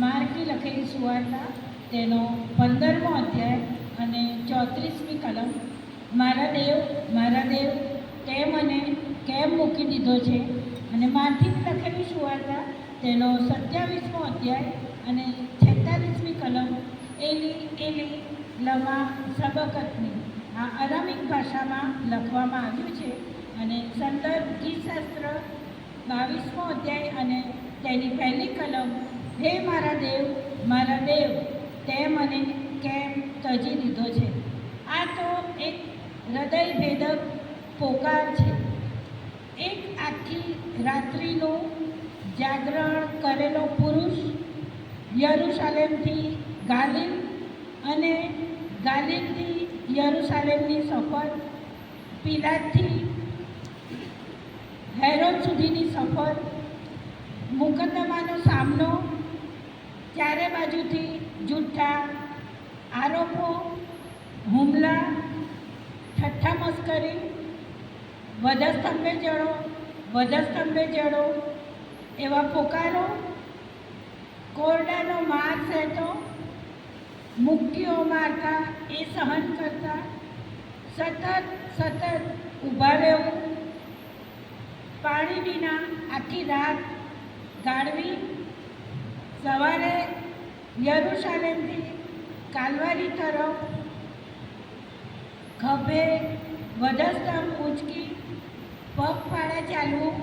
Marquee લખેલી સુવાર્તા તેનો 15મો અધ્યાય અને 34મી કલમ, મારા દેવ તે મને કેમ મૂકી દીધો છે. અને માર્થીની લખેલી સુવાર્તા તેનો 27મો અધ્યાય અને 46મી કલમ, એલી એલી લમા સબકતની. આ અરામિક ભાષામાં લખવામાં આવ્યું છે અને સંદર્ભ ગીતશાસ્ત્ર 22મો અધ્યાય અને તેની પહેલી કલમ, હે મારા દેવ તે મને કેમ તજી દીધો છે. આ તો એક હૃદયભેદક પોકાર છે. એક આખી રાત્રિનું જાગરણ કરેલો પુરુષ યરુશાલેમથી ગાલિલ અને ગાલિલથી યરુશાલેમની સફર, પિલાતથી હેરોદ સુધીની સફર, મુકદ્દમાનો સામનો, ચારે બાજુથી જૂઠા આરોપો, હુમલા, ઠઠ્ઠા મસ્કરી, વધસ્તંભે જડો એવા પોકારો, કોરડાનો માર સહેતો, મુક્તિઓ મારતા એ સહન કરતા, સતત ઊભા રહેવું, પાણી વિના આખી રાત ગાળવી, સવારે યરુશાલેમથી કાલવારી તરફ ખભે વધસ્તંભ ઊંચકી પગપાળા ચાલવું,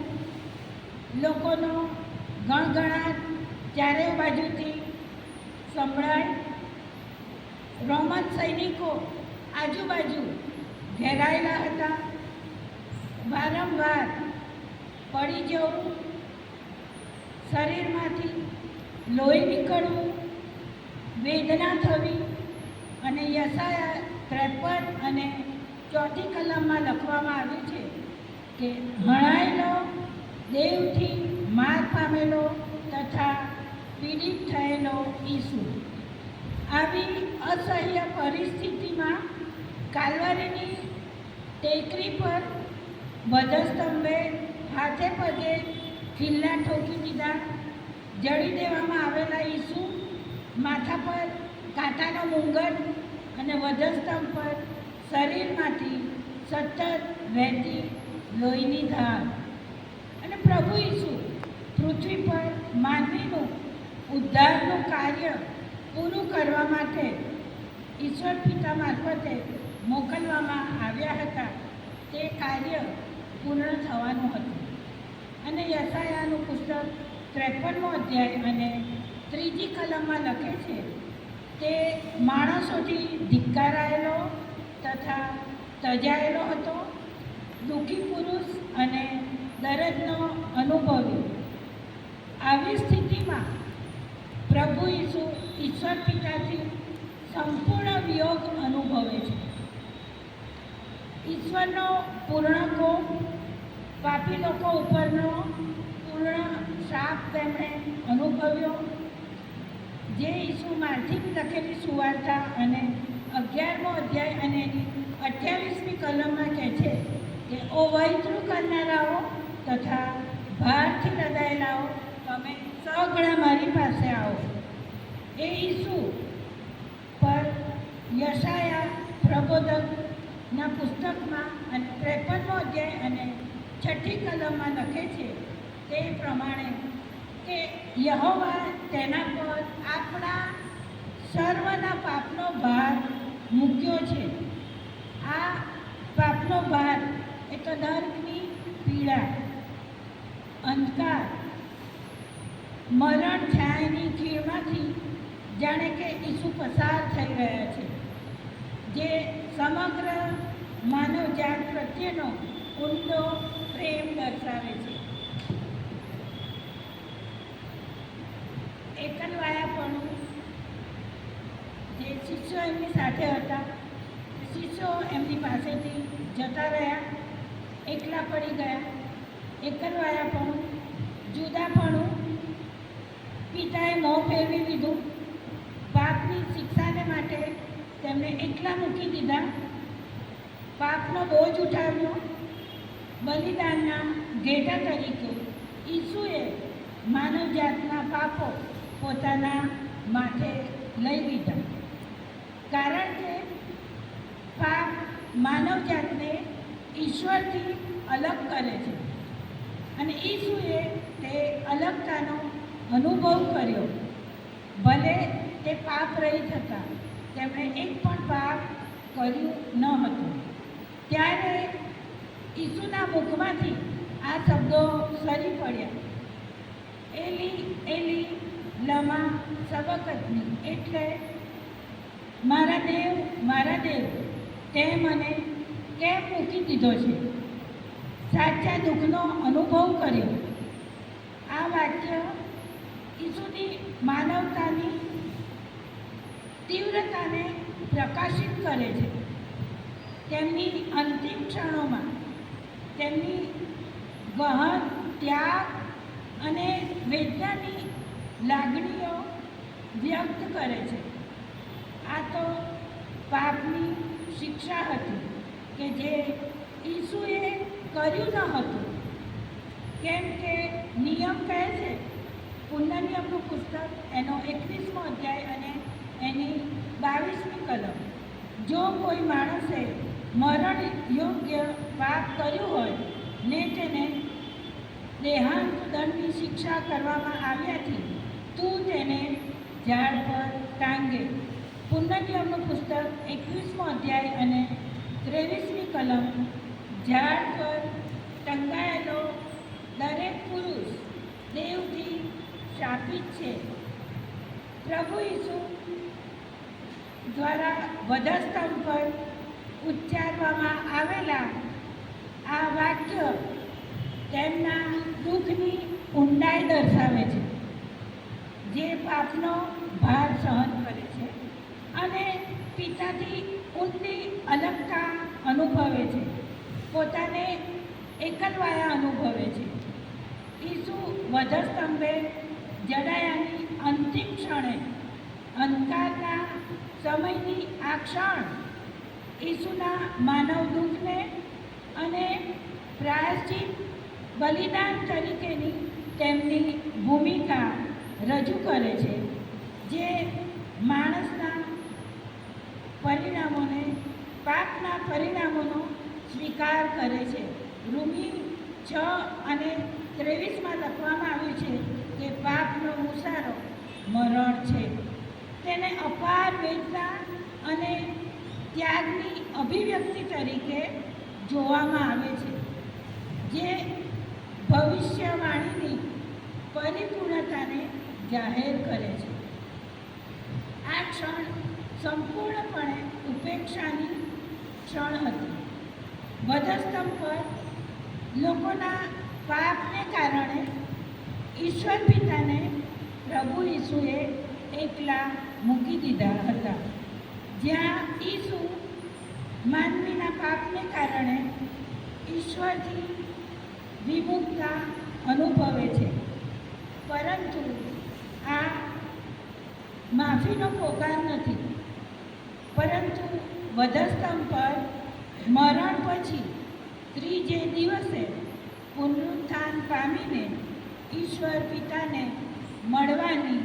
લોકોનો ગણગણાટ ચારે બાજુથી સંભળાય, રોમન સૈનિકો આજુબાજુ ઘેરાયેલા હતા, વારંવાર પડી જવું, શરીરમાંથી લોહી નીકળવું, વેદના થવી. અને યશાયા 53 અને 4 કલમમાં લખવામાં આવ્યું છે કે હણાયેલો, દેવથી માર પામેલો તથા પીડિત થયેલો ઈસુ. આવી અસહ્ય પરિસ્થિતિમાં કાલવારીની ટેકરી પર વધસ્તંભે હાથે પગે ખિલ્લા ઠોકી દીધા. જડી દેવામાં આવેલા ઈસુ માથા પર કાંટાનો મુંગટ અને વધસ્તંભ પર શરીરમાંથી સતત વહેતી લોહીની ધાર. અને પ્રભુ ઈસુ પૃથ્વી પર માનવીનું ઉદ્ધારનું કાર્ય પૂરું કરવા માટે ઈશ્વર પિતા મારફતે મોકલવામાં આવ્યા હતા. તે કાર્ય પૂર્ણ થવાનું હતું. અને યશાયાનું પુસ્તક 53મો અધ્યાય અને 3જી કલમમાં લખે છે, તે માણસોથી ધિક્કારાયેલો તથા તજાયેલો હતો, દુઃખી પુરુષ અને દર્દનો અનુભવી. આવી સ્થિતિમાં પ્રભુ ઈસુ ઈશ્વર પિતાથી સંપૂર્ણ વિયોગ અનુભવે છે. ઈશ્વરનો પૂર્ણ કોપ, પાપી લોકો ઉપરનો પૂર્ણ શાપ તેમણે અનુભવ્યો. જે ઈસુ માર્થીની લખેલી સુવાર્તા અને 11મો અધ્યાય અને 28મી કલમમાં કહે છે કે ઓ વૈતૃ કરનારાઓ તથા ભારથી લદાયેલાઓ, તમે સઘળા મારી પાસે આવો. એ ઈસુ પર યશાયા પ્રબોધકના પુસ્તકમાં અને 53મો અધ્યાય અને 6ઠ્ઠી કલમમાં લખે છે તે પ્રમાણે કે યહોવા તેના પર આપણા સર્વના પાપનો ભાર મૂક્યો છે. આ પાપનો ભાર એ તો નર્કની પીડા, અંધકાર, મરણ છાયાની ખીણમાંથી જાણે કે ઈસુ પસાર થઈ રહ્યા છે, જે સમગ્ર માનવજાત પ્રત્યેનો ઊંડો પ્રેમ દર્શાવે છે. એકલવાયાપણું, જે શિષ્યો એમની સાથે હતા, શિષ્યો એમની પાસેથી જતા રહ્યા, એકલા પડી ગયા. એકલવાયાપણું, જુદાપણું, પિતાએ મોં ફેરવી દીધું, પાપની શિક્ષાને માટે તેમને એકલા મૂકી દીધા, પાપનો બોજ ઉઠાવ્યો. બલિદાનના ઘેટા તરીકે ઈસુએ માનવજાતના પાપો પોતાના માથે લઈ લીધા. કારણ કે પાપ માનવજાતને ઈશ્વરથી અલગ કરે છે અને ઈસુએ તે અલગતાનો અનુભવ કર્યો. ભલે તે પાપ રહિત હતા, તેમણે એક પણ પાપ કર્યું ન હતું. ત્યારે ઈસુના મુખમાંથી આ શબ્દો સરી પડ્યા, એલી એલી લમા સબકતની, એટલે મારા દેવ તે મને કેમ મૂકી દીધો છે. સાચા દુઃખનો અનુભવ કર્યો. આ વાક્ય ઈસુની માનવતાની તીવ્રતાને પ્રકાશિત કરે છે. તેમની અંતિમ ક્ષણોમાં તેમની ગહન ત્યાગ અને વેદનાની લાગણીઓ વ્યક્ત કરે છે. આ તો પાપની શિક્ષા હતી કે જે ઈસુએ કર્યું ન હતું. કેમ કે નિયમ કહે છે, પુનઃનિયમનું પુસ્તક એનો 21મો અધ્યાય અને એની 22મી કલમ, જો કોઈ માણસે મરણ યોગ્ય પાપ કર્યું હોય ને તેને દેહાંત દંડની શિક્ષા કરવામાં આવ્યાથી તું તેને ઝાડ પર ટાંગે. પુનઃનિયમનું પુસ્તક 21મો અધ્યાય અને 23મી કલમ. ઝાડ પર ટંગાયેલો દરેક પુરુષ દેવથી શાપિત છે. પ્રભુ ઈસુ દ્વારા વધસ્તંભ પર ઉચ્ચારવામાં આવેલા આ વાક્ય તેમના દુઃખની ઊંડાઈ દર્શાવે છે, જે પાપનો ભાર સહન કરે છે અને પિતાથી ઊંડી અલગતા અનુભવે છે, પોતાને એકલવાયા અનુભવે છે. ઈસુ વધસ્તંભે જડાયાની અંતિમ ક્ષણે અંધકારના સમયની આ ક્ષણ ઈસુના માનવ દુઃખને અને પ્રાયશ્ચિત બલિદાન તરીકેની તેમની ભૂમિકા રજૂ કરે છે, જે માણસના પરિણામોને પાપના પરિણામોનો સ્વીકાર કરે છે. રોમી 6 અને 23માં લખવામાં આવ્યું છે કે પાપનો મુસારો મરણ છે. તેને અપાર વેદના અને ત્યાગની અભિવ્યક્તિ તરીકે જોવામાં આવે છે, જે ભવિષ્યવાણીની પરિપૂર્ણતાને જાહેર કરે છે. આ ક્ષણ સંપૂર્ણપણે ઉપેક્ષાની ક્ષણ હતી. વધસ્તંભ પર લોકોના પાપને કારણે ઈશ્વર પિતાને પ્રભુ ઈસુએ એકલા મૂકી દીધા હતા. જ્યાં ઈસુ માનવીના પાપને કારણે ઈશ્વરથી વિમુખતા અનુભવે છે, પરંતુ આ માફીનો પોકાર નથી, પરંતુ વધસ્તંભ પર મરણ પછી ત્રીજે દિવસે પુનરુત્થાન પામીને ઈશ્વર પિતાને મળવાની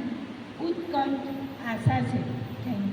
ઉત્કંઠ આશા છે. Thank you.